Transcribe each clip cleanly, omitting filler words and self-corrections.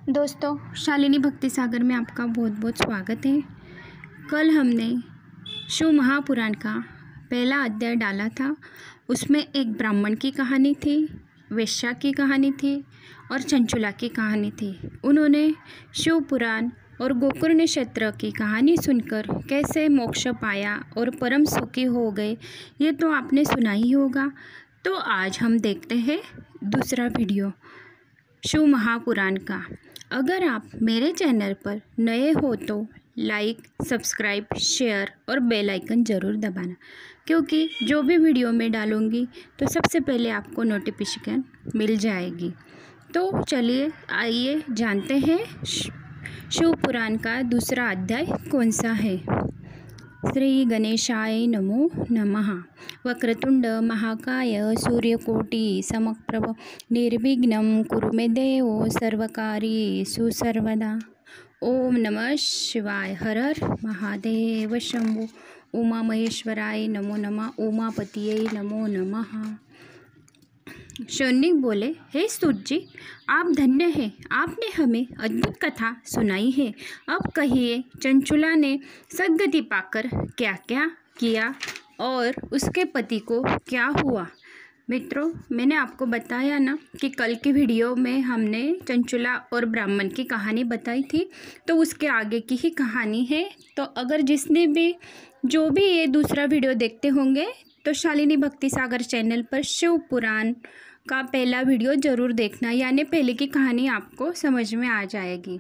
दोस्तों, शालिनी भक्ति सागर में आपका बहुत बहुत स्वागत है। कल हमने शिव महापुराण का पहला अध्याय डाला था। उसमें एक ब्राह्मण की कहानी थी, वेश्या की कहानी थी और चंचुला की कहानी थी। उन्होंने शिव पुराण और गोकर्ण क्षेत्र की कहानी सुनकर कैसे मोक्ष पाया और परम सुखी हो गए, ये तो आपने सुना ही होगा। तो आज हम देखते हैं दूसरा वीडियो शिव महापुराण का। अगर आप मेरे चैनल पर नए हो तो लाइक, सब्सक्राइब, शेयर और बेल आइकन ज़रूर दबाना, क्योंकि जो भी वीडियो मैं डालूँगी तो सबसे पहले आपको नोटिफिकेशन मिल जाएगी। तो चलिए आइए जानते हैं शिव पुराण का दूसरा अध्याय कौन सा है। श्री गणेशाय नमो नमः। वक्रतुंड महाकाय सूर्यकोटि समप्रभ निर्विघ्नं कुरु मे देव सर्वकार्येषु सर्वदा। ओम नमः शिवाय। हर हर महादेव शंभो। उमा महेश्वराय नमो नमः। उमापतिये नमो नमः। शौनिक बोले, हे सूत जी, आप धन्य हैं, आपने हमें अद्भुत कथा सुनाई है। अब कहिए, चंचुला ने सद्गति पाकर क्या क्या किया और उसके पति को क्या हुआ। मित्रों, मैंने आपको बताया ना कि कल की वीडियो में हमने चंचुला और ब्राह्मण की कहानी बताई थी, तो उसके आगे की ही कहानी है। तो अगर जिसने भी जो भी ये दूसरा वीडियो देखते होंगे तो शालिनी भक्ति सागर चैनल पर शिव पुराण का पहला वीडियो ज़रूर देखना, यानी पहले की कहानी आपको समझ में आ जाएगी।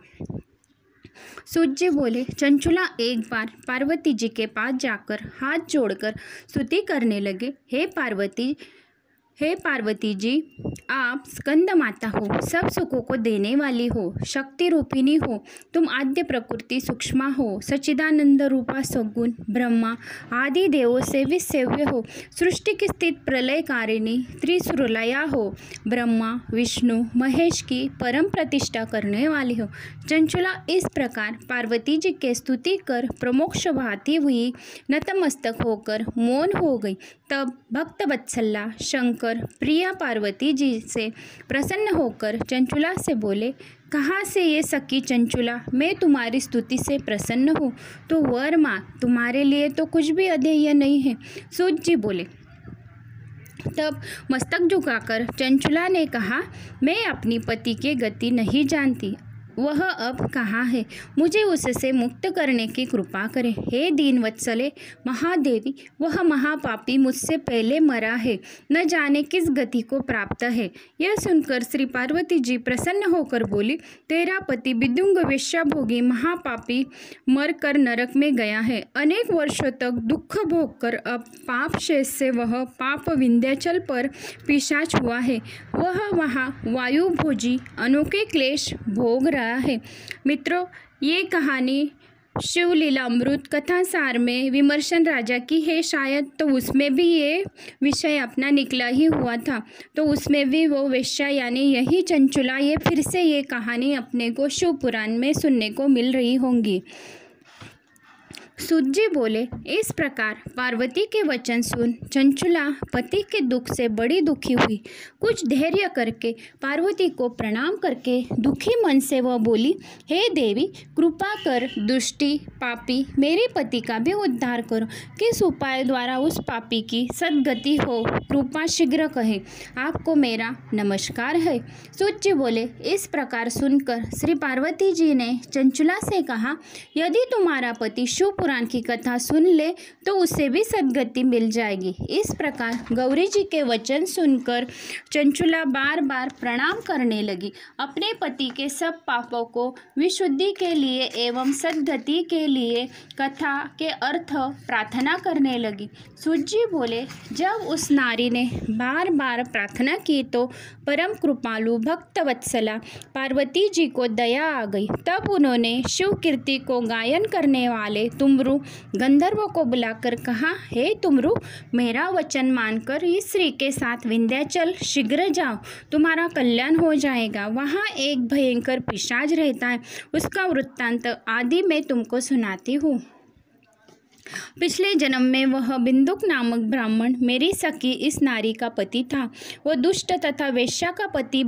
सूत जी बोले, चंचुला एक बार पार्वती जी के पास जाकर हाथ जोड़कर स्तुति करने लगे। हे पार्वती जी, आप स्कंद माता हो, सब सुखों को देने वाली हो, शक्ति रूपिणी हो, तुम आद्य प्रकृति सूक्ष्म हो, सच्चिदानंद रूपा सगुण ब्रह्मा आदि देवों से विसेव्य हो, सृष्टि की स्थित प्रलयकारिणी त्रिशूलया हो, ब्रह्मा विष्णु महेश की परम प्रतिष्ठा करने वाली हो। चंचुला इस प्रकार पार्वती जी के स्तुति कर प्रमोक्ष भाती हुई नतमस्तक होकर मौन हो गई। तब भक्त वत्सला शंकर प्रिया पार्वती जी से प्रसन्न होकर चंचुला से बोले, कहाँ से ये सखी चंचुला, मैं तुम्हारी स्तुति से प्रसन्न हूँ, तो वर माँ, तुम्हारे लिए तो कुछ भी अधेय नहीं है। सूत जी बोले। तब मस्तक झुकाकर चंचुला ने कहा, मैं अपनी पति के गति नहीं जानती, वह अब कहाँ है, मुझे उससे मुक्त करने की कृपा करें। हे दीनवत्सले महादेवी, वह महापापी मुझसे पहले मरा है, न जाने किस गति को प्राप्त है। यह सुनकर श्री पार्वती जी प्रसन्न होकर बोली, तेरा पति विदुंग वेश्याभोगी महापापी मरकर नरक में गया है। अनेक वर्षों तक दुख भोगकर अब पाप शेष से वह पाप विंध्याचल पर पिशाच हुआ है। वह वहाँ वायुभोजी अनोखे क्लेश भोग रहा है। मित्रों, ये कहानी शिवलीलामृत कथा सार में विमर्शन राजा की है शायद, तो उसमें भी ये विषय अपना निकला ही हुआ था। तो उसमें भी वो वेश्या यानी यही चंचुला, ये फिर से ये कहानी अपने को शिव पुराण में सुनने को मिल रही होंगी। सूत जी बोले, इस प्रकार पार्वती के वचन सुन चंचुला पति के दुख से बड़ी दुखी हुई। कुछ धैर्य करके पार्वती को प्रणाम करके दुखी मन से वह बोली, हे देवी, कृपा कर दुष्टि पापी मेरे पति का भी उद्धार करो। किस उपाय द्वारा उस पापी की सद्गति हो, कृपा शीघ्र कहे। आपको मेरा नमस्कार है। सूत जी बोले, इस प्रकार सुनकर श्री पार्वती जी ने चंचुला से कहा, यदि तुम्हारा पति शिव पुराण की कथा सुन ले तो उसे भी सद्गति मिल जाएगी। इस प्रकार गौरी जी के वचन सुनकर चंचुला बार बार प्रणाम करने लगी। अपने पति के सब पापों को विशुद्धि के लिए एवं सद्गति के लिए कथा के अर्थ प्रार्थना करने लगी। सूत जी बोले, जब उस नारी ने बार बार प्रार्थना की तो परम कृपालु भक्त वत्सला पार्वती जी को दया आ गई। तब उन्होंने शिव कीर्ति को गायन करने वाले तुमरु गंधर्व को बुलाकर कहा, हे तुमरु, मेरा वचन मानकर इस स्त्री के साथ विंध्याचल शीघ्र जाओ, तुम्हारा कल्याण हो जाएगा। वहाँ एक भयंकर पिशाच रहता है, उसका वृत्तांत आदि मैं तुमको सुनाती हूँ। पिछले जन्म में वह बिंदुक नामक ब्राह्मण मेरी सखी इस नारी का पति था। वो दुष्ट तथा वेश्या का पति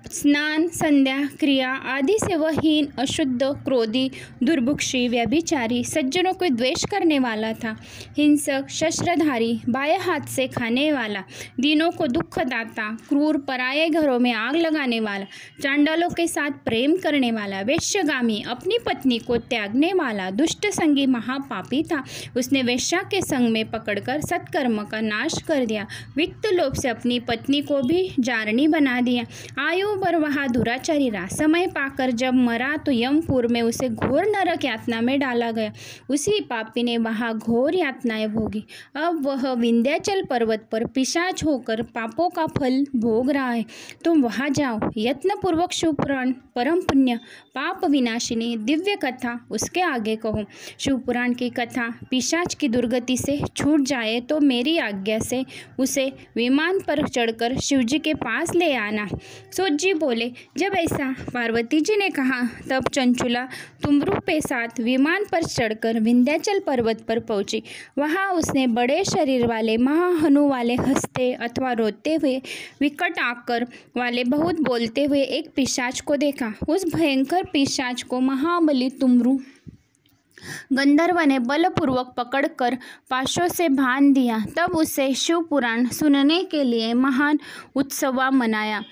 स्नान, संध्या, क्रिया आदि से वह हीन, अशुद्ध, क्रोधी, दुर्भुक्षी, व्यभिचारी, सज्जनों को द्वेष करने वाला था। हिंसक, शस्त्रधारी, बाएं हाथ से खाने वाला, दीनों को दुख दाता, क्रूर, पराये घरों में आग लगाने वाला, चांडालों के साथ प्रेम करने वाला, वेश्यागामी, अपनी पत्नी को त्यागने वाला, दुष्ट संगी महापापी था। उसने वेश्या के संग में पकड़कर सत्कर्म का नाश कर दिया, विक्त लोभ से अपनी पत्नी को भी जारनी बना दिया। आयु भर वहाँ दुराचारी रहा। समय पाकर जब मरा तो यमपुर में उसे घोर नरक यातना में डाला गया। उसी पापी ने वहाँ घोर यातनाएं भोगी। अब वह विंध्याचल पर्वत पर पिशाच होकर पापों का फल भोग रहा है। तुम वहाँ जाओ, यत्नपूर्वक शिवपुराण, परम पुण्य, पाप विनाशिनी दिव्य कथा उसके आगे कहो। शिवपुराण की कथा पिशाच की दुर्गति से छूट जाए तो मेरी आज्ञा से उसे विमान पर चढ़कर शिवजी के पास ले आना। सूत जी बोले। जब ऐसा पार्वती जी ने कहा तब चंचुला तुमरू के साथ विमान पर चढ़कर विंध्याचल पर्वत पर पहुंची। वहां उसने बड़े शरीर वाले, महाहनु वाले, हंसते अथवा रोते हुए, विकट आकर वाले, बहुत बोलते हुए एक पिशाच को देखा। उस भयंकर पिशाच को महाबली तुमरू गंधर्व ने बलपूर्वक पकड़कर पाशों से बांध दिया। तब उसे शिव पुराण सुनने के लिए महान उत्सव मनाया।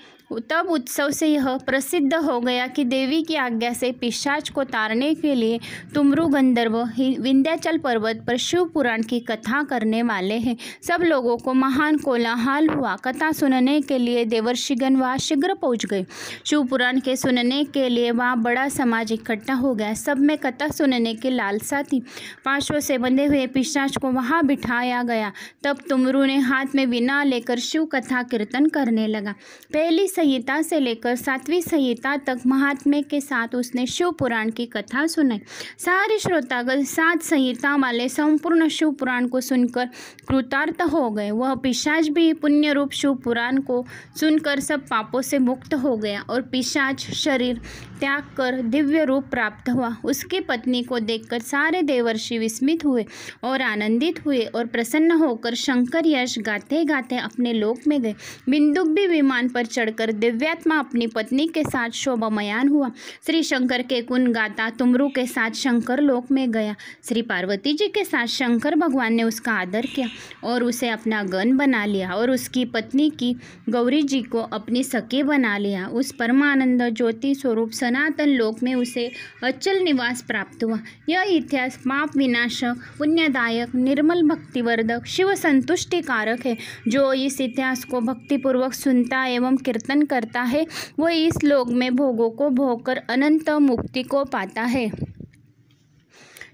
तब उत्सव से यह प्रसिद्ध हो गया कि देवी की आज्ञा से पिशाच को तारने के लिए तुमरू गंधर्व विंध्याचल पर्वत पर शिव पुराण की कथा करने वाले हैं। सब लोगों को महान कोलाहल हुआ। कथा सुनने के लिए देवर्षिगण वहाँ शीघ्र पहुँच गए। शिव पुराण के सुनने के लिए वहाँ बड़ा समाज इकट्ठा हो गया। सब में कथा सुनने की लालसा थी। पाशों से बंधे हुए पिशाच को वहाँ बिठाया गया। तब तुमरू ने हाथ में वीणा लेकर शिव कथा कीर्तन करने लगा। पहली संहिता से लेकर 7वीं संहिता तक महात्म्य के साथ उसने शिव पुराण की कथा सुनाई। सारे श्रोतागण 7 संहिता वाले संपूर्ण शिव पुराण को सुनकर कृतार्थ हो गए। वह पिशाच भी पुण्य रूप शिव पुराण को सुनकर सब पापों से मुक्त हो गया और पिशाच शरीर त्याग कर दिव्य रूप प्राप्त हुआ। उसकी पत्नी को देखकर सारे देवर्षि विस्मित हुए और आनंदित हुए और प्रसन्न होकर शंकर यश गाते गाते अपने लोक में गए। बिंदुक भी विमान पर चढ़कर दिव्यात्मा अपनी पत्नी के साथ शोभामयान हुआ। श्री शंकर के गुण गाता तुमरू के साथ शंकर लोक में गया। श्री पार्वती जी के साथ शंकर भगवान ने उसका आदर किया और उसे अपना गण बना लिया और उसकी पत्नी की गौरी जी को अपनी सखी बना लिया। उस परमानंद ज्योति स्वरूप सनातन लोक में उसे अचल निवास प्राप्त हुआ। यह इतिहास पाप विनाशक, पुण्यदायक, निर्मल, भक्तिवर्धक, शिव संतुष्टि कारक है। जो इस इतिहास को भक्तिपूर्वक सुनता एवं कीर्तन करता है वो इस लोक में भोगों को भोगकर अनंत मुक्ति को पाता है।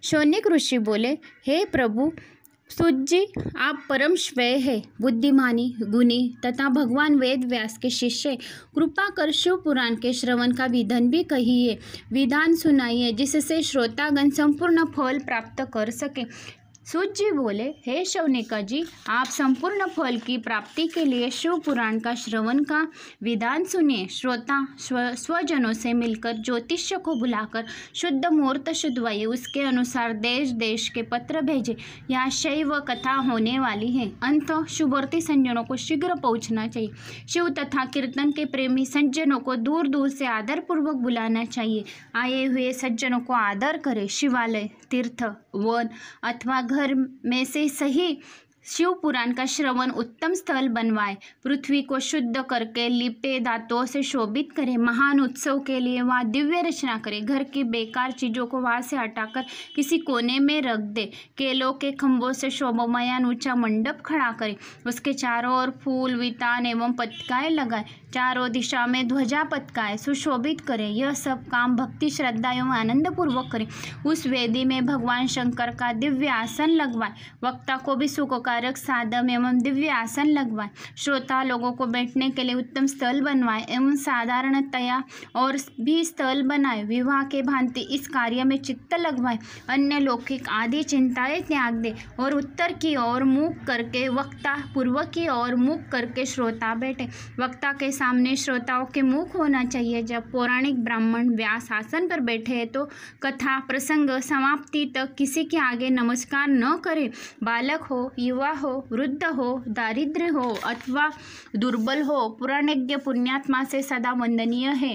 शौनक ऋषि बोले, हे प्रभु सूत जी, आप परम श्रेय है, बुद्धिमानी, गुणी तथा भगवान वेद व्यास के शिष्य। कृपा कर शिव पुराण के श्रवण का विधान भी कहिए, विधान सुनाइए जिससे श्रोतागण संपूर्ण फल प्राप्त कर सके। सूत जी बोले, हे शौनिका जी, आप संपूर्ण फल की प्राप्ति के लिए शिव पुराण का श्रवण का विधान सुनिए। श्रोता स्वजनों से मिलकर ज्योतिष्य को बुलाकर शुद्ध मुहूर्त शुद्धवाइए, उसके अनुसार देश देश के पत्र भेजे। यहाँ शैव कथा होने वाली है। अंत शुभवर्ती सज्जनों को शीघ्र पहुँचना चाहिए। शिव तथा कीर्तन के प्रेमी सज्जनों को दूर दूर से आदरपूर्वक बुलाना चाहिए। आए हुए सज्जनों को आदर करें। शिवालय, तीर्थ, वन अथवा घर में से सही शिव पुराण का श्रवण उत्तम स्थल बनवाए। पृथ्वी को शुद्ध करके लिपे, दांतों से शोभित करें। महान उत्सव के लिए वहाँ दिव्य रचना करें। घर की बेकार चीज़ों को वहाँ से हटाकर किसी कोने में रख दे। केलों के खंभों से शोभामयान ऊंचा मंडप खड़ा करें। उसके चारों ओर फूल, वितान एवं पताकाएं लगाए। चारों दिशा में ध्वजा पताकाएं सुशोभित करें। यह सब काम भक्ति, श्रद्धा एवं आनंद पूर्वक करें। उस वेदी में भगवान शंकर का दिव्य आसन लगवाएं। वक्ता को भी सुखकारक साधन एवं दिव्य आसन लगवाएं। श्रोता लोगों को बैठने के लिए उत्तम स्थल बनवाएं एवं साधारणतया और भी स्थल बनाए। विवाह के भांति इस कार्य में चित्त लगवाएं। अन्य लौकिक आदि चिंताएं त्याग दे और उत्तर की ओर मुख करके वक्ता, पूर्व की ओर मुख करके श्रोता बैठे। वक्ता के सामने श्रोताओं के मुख होना चाहिए। जब पौराणिक ब्राह्मण व्यास आसन पर बैठे हैं तो कथा प्रसंग समाप्ति तक किसी के आगे नमस्कार न करें। बालक हो, युवा हो, वृद्ध हो, दारिद्र्य हो अथवा दुर्बल हो, पुराणज्ञ पुण्यात्मा से सदा वंदनीय है।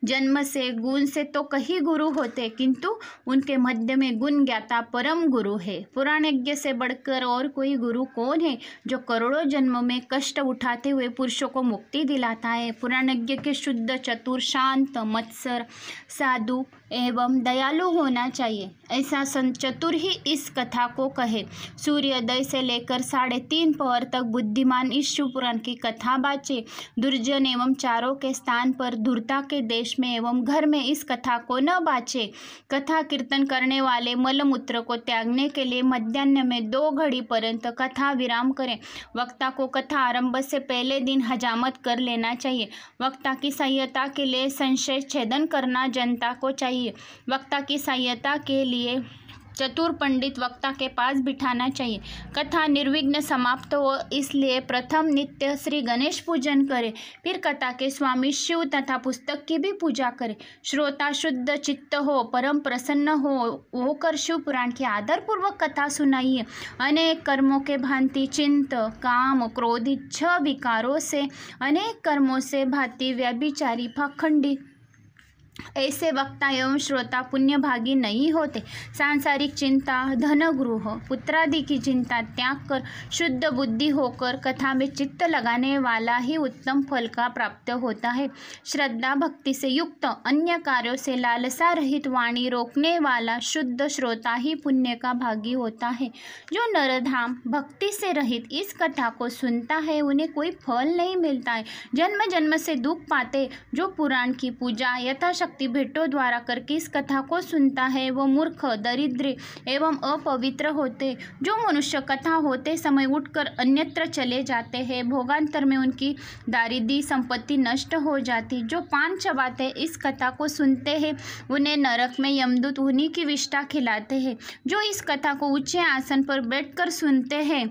जन्म से गुण से तो कई गुरु होते, किंतु उनके मध्य में गुण ज्ञाता परम गुरु है। पुराणज्ञ से बढ़कर और कोई गुरु कौन है जो करोड़ों जन्मों में कष्ट उठाते हुए पुरुषों को मुक्ति दिलाता है। पुराणज्ञ के शुद्ध, चतुर, शांत, मत्सर, साधु एवं दयालु होना चाहिए। ऐसा संत चतुर ही इस कथा को कहे। सूर्योदय से लेकर 3:30 पहर तक बुद्धिमान इस शिव पुराण की कथा बाचे। दुर्जन एवं चारों के स्थान पर धूर्ता के देश में एवं घर में इस कथा को न बाचे। कथा कीर्तन करने वाले मलमूत्र को त्यागने के लिए मध्याह्न में 2 घड़ी पर्यंत कथा विराम करें। वक्ता को कथा आरंभ से पहले दिन हजामत कर लेना चाहिए। वक्ता की सहायता के लिए संशय छेदन करना जनता को चाहिए। वक्ता की सहायता के लिए चतुर पंडित वक्ता के पास बिठाना चाहिए। कथा निर्विघ्न समाप्त हो इसलिए प्रथम नित्य श्री गणेश पूजन करें, फिर कथा के स्वामी शिव तथा पुस्तक की भी पूजा करें। श्रोता शुद्ध चित्त हो, परम प्रसन्न होकर शिव पुराण की आदरपूर्वक कथा सुनाइए। अनेक कर्मों के भांति चिंत, काम, क्रोध, इच्छा विकारों से, अनेक कर्मों से भांति व्यभिचारी, पाखंडी ऐसे वक्ता एवं श्रोता पुण्य भागी नहीं होते। सांसारिक चिंता, धनगृह, पुत्रादि की चिंता त्याग कर शुद्ध बुद्धि होकर कथा में चित्त लगाने वाला ही उत्तम फल का प्राप्त होता है। श्रद्धा भक्ति से युक्त, अन्य कार्यों से लालसा रहित, वाणी रोकने वाला शुद्ध श्रोता ही पुण्य का भागी होता है। जो नरधाम भक्ति से रहित इस कथा को सुनता है उन्हें कोई फल नहीं मिलता है, जन्म जन्म से दुख पाते। जो पुराण की पूजा यथाशक्ति भेंटों द्वारा करके इस कथा को सुनता है वो मूर्ख, दरिद्र एवं अपवित्र होते। जो मनुष्य कथा होते समय उठकर अन्यत्र चले जाते हैं, भोगांतर में उनकी दारिद्र्य संपत्ति नष्ट हो जाती। जो पान चबाते इस कथा को सुनते हैं उन्हें नरक में यमदूत उन्हीं की विष्ठा खिलाते हैं। जो इस कथा को ऊंचे आसन पर बैठकर सुनते हैं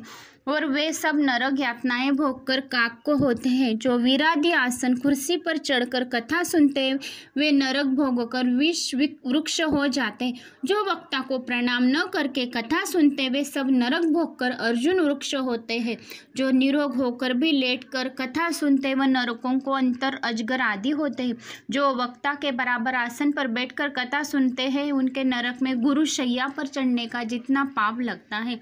और वे सब नरक यातनाएं भोगकर काक को होते हैं। जो वीरादि आसन कुर्सी पर चढ़कर कथा सुनते हैं वे नरक भोगकर विष वृक्ष हो जाते हैं। जो वक्ता को प्रणाम न करके कथा सुनते वे सब नरक भोगकर अर्जुन वृक्ष होते हैं। जो निरोग होकर भी लेटकर कथा सुनते व नरकों को अंतर अजगर आदि होते हैं। जो वक्ता के बराबर आसन पर बैठकर कथा सुनते हैं उनके नरक में गुरु शैया पर चढ़ने का जितना पाप लगता है।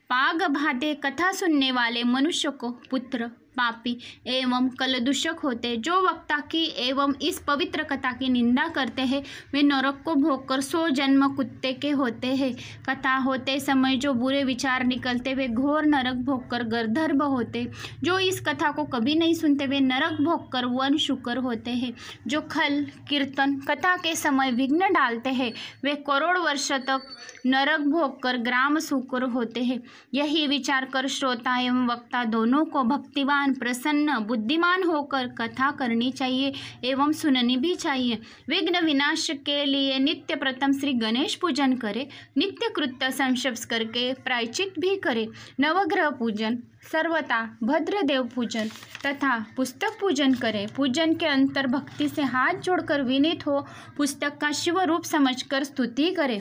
पाग भादे कथा सुनने वाले मनुष्य को पुत्र, पापी एवं कलदूषक होते। जो वक्ता की एवं इस पवित्र कथा की निंदा करते हैं वे नरक को भोगकर 100 जन्म कुत्ते के होते हैं। कथा होते समय जो बुरे विचार निकलते वे घोर नरक भोगकर गर्दर्भ होते। जो इस कथा को कभी नहीं सुनते वे नरक भोगकर वन शुकर होते हैं। जो खल कीर्तन कथा के समय विघ्न डालते हैं वे करोड़ वर्ष तक नरक भोगकर ग्राम शुकर होते हैं। यही विचार कर श्रोता एवं वक्ता दोनों को भक्तिवान, प्रसन्न, बुद्धिमान होकर कथा करनी चाहिए एवं सुननी भी चाहिए। विघ्न विनाश के लिए नित्य प्रथम श्री गणेश पूजन करे, नित्य कृत्य संशप्स करके प्रायश्चित भी करे। नवग्रह पूजन, सर्वथा भद्रदेव पूजन तथा पुस्तक पूजन करे। पूजन के अंतर भक्ति से हाथ जोड़कर विनीत हो पुस्तक का शिव रूप समझकर स्तुति करे।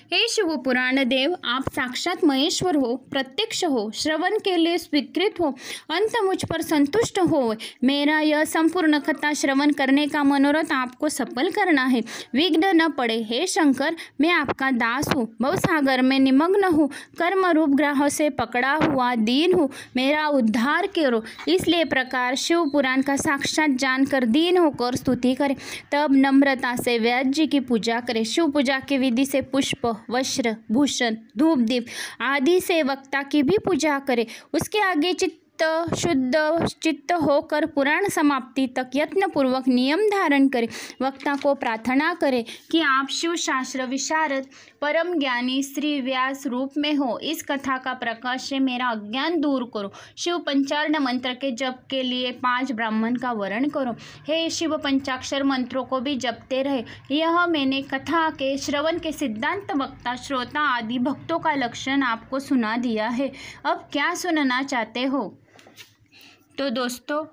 हे शिव पुराण देव, आप साक्षात महेश्वर हो, प्रत्यक्ष हो, श्रवण के लिए स्वीकृत हो, अंत मुझ पर संतुष्ट हो। मेरा यह संपूर्ण कथा श्रवण करने का मनोरथ आपको सफल करना है, विघ्न न पड़े। हे शंकर, मैं आपका दास हूँ, भवसागर में निमग्न हूँ, कर्म रूप ग्रहों से पकड़ा हुआ दीन हूँ, मेरा उद्धार करो। इसलिए प्रकार शिव पुराण का साक्षात जानकर दीन होकर स्तुति करें। तब नम्रता से व्यास जी की पूजा करें। शिव पूजा की विधि से पुष्प, वस्त्र, भूषण, धूप दीप आदि से वक्ता की भी पूजा करें। उसके आगे शुद्ध चित्त होकर पुराण समाप्ति तक यत्न पूर्वक नियम धारण करें। वक्ता को प्रार्थना करें कि आप शिव शास्त्र विशारद परम ज्ञानी श्री व्यास रूप में हो। इस कथा का प्रकाश से मेरा अज्ञान दूर करो। शिव पंचार्ण मंत्र के जप के लिए 5 ब्राह्मण का वर्ण करो। हे शिव पंचाक्षर मंत्रों को भी जपते रहे। यह मैंने कथा के श्रवण के सिद्धांत, वक्ता, श्रोता आदि भक्तों का लक्षण आपको सुना दिया है। अब क्या सुनना चाहते हो? तो दोस्तों,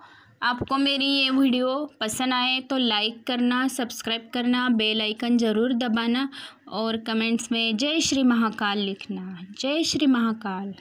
आपको मेरी ये वीडियो पसंद आए तो लाइक करना, सब्सक्राइब करना, बेल आइकन ज़रूर दबाना और कमेंट्स में जय श्री महाकाल लिखना। जय श्री महाकाल।